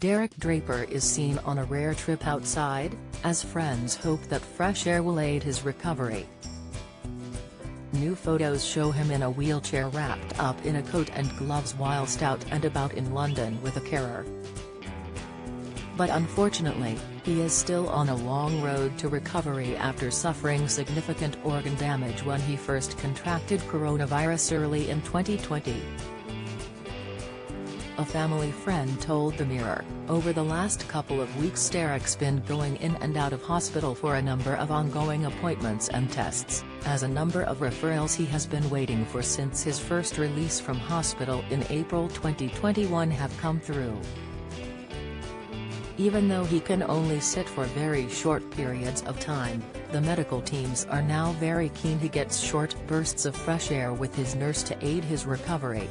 Derek Draper is seen on a rare trip outside, as friends hope that fresh air will aid his recovery. New photos show him in a wheelchair wrapped up in a coat and gloves whilst out and about in London with a carer. But unfortunately, he is still on a long road to recovery after suffering significant organ damage when he first contracted coronavirus early in 2020. A family friend told the Mirror, "Over the last couple of weeks Derek's been going in and out of hospital for a number of ongoing appointments and tests, as a number of referrals he has been waiting for since his first release from hospital in April 2021 have come through. Even though he can only sit for very short periods of time, the medical teams are now very keen he gets short bursts of fresh air with his nurse to aid his recovery."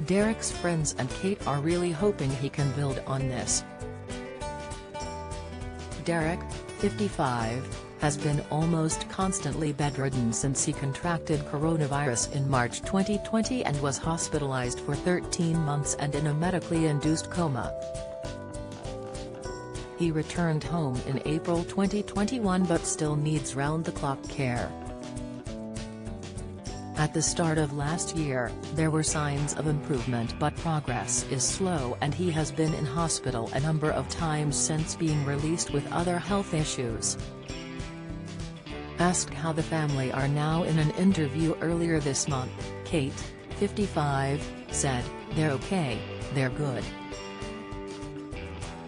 Derek's friends and Kate are really hoping he can build on this. Derek, 55, has been almost constantly bedridden since he contracted coronavirus in March 2020 and was hospitalized for 13 months and in a medically induced coma. He returned home in April 2021 but still needs round-the-clock care. At the start of last year, there were signs of improvement but progress is slow and he has been in hospital a number of times since being released with other health issues. Asked how the family are now in an interview earlier this month, Kate, 55, said, "They're okay, they're good.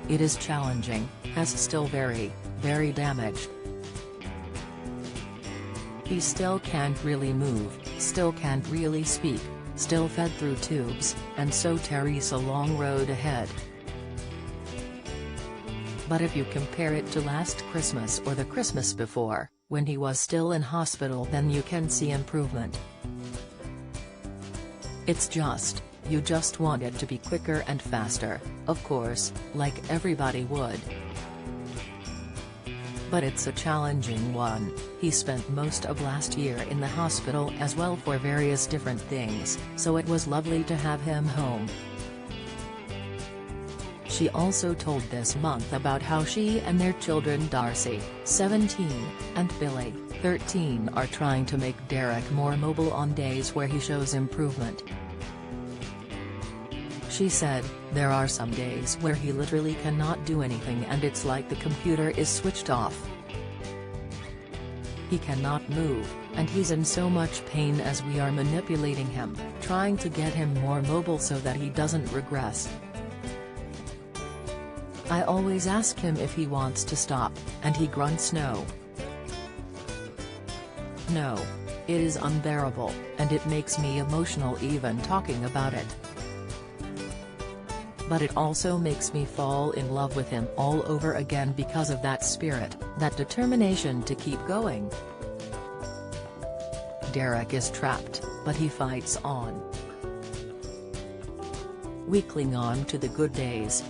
It is challenging, as still very, very damaged. He still can't really move, still can't really speak, still fed through tubes, and so there's a long road ahead. But if you compare it to last Christmas or the Christmas before, when he was still in hospital, then you can see improvement. It's just, you just want it to be quicker and faster, of course, like everybody would. But it's a challenging one. He spent most of last year in the hospital as well for various different things, so it was lovely to have him home." She also told This Month about how she and their children Darcy, 17, and Billy, 13 are trying to make Derek more mobile on days where he shows improvement. She said, "There are some days where he literally cannot do anything and it's like the computer is switched off. He cannot move, and he's in so much pain as we are manipulating him, trying to get him more mobile so that he doesn't regress. I always ask him if he wants to stop, and he grunts no. No. It is unbearable, and it makes me emotional even talking about it. But it also makes me fall in love with him all over again because of that spirit, that determination to keep going. Derek is trapped, but he fights on. We cling on to the good days."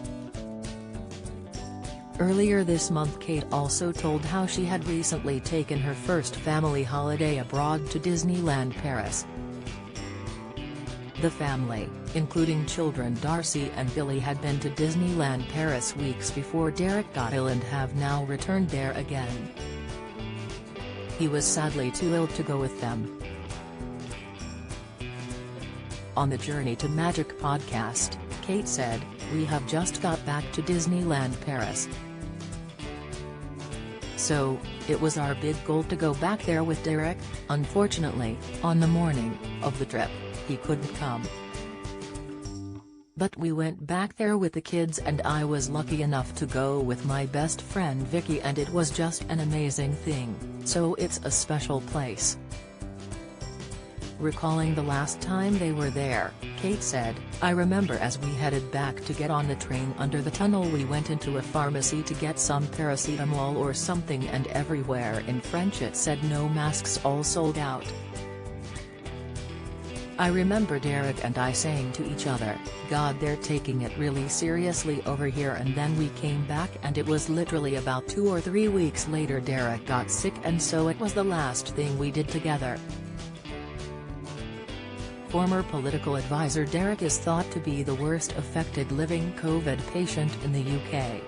Earlier this month Kate also told how she had recently taken her first family holiday abroad to Disneyland Paris. The family, including children Darcy and Billy, had been to Disneyland Paris weeks before Derek got ill and have now returned there again. He was sadly too ill to go with them. On the Journey to Magic podcast, Kate said, "We have just got back to Disneyland Paris. So, it was our big goal to go back there with Derek. Unfortunately, on the morning of the trip, he couldn't come. But we went back there with the kids and I was lucky enough to go with my best friend Vicky and it was just an amazing thing, so it's a special place." Recalling the last time they were there, Kate said, "I remember as we headed back to get on the train under the tunnel we went into a pharmacy to get some paracetamol or something and everywhere in French it said no masks, all sold out. I remember Derek and I saying to each other, God, they're taking it really seriously over here, and then we came back and it was literally about 2 or 3 weeks later Derek got sick and so it was the last thing we did together. Former political advisor Derek is thought to be the worst affected living COVID patient in the UK.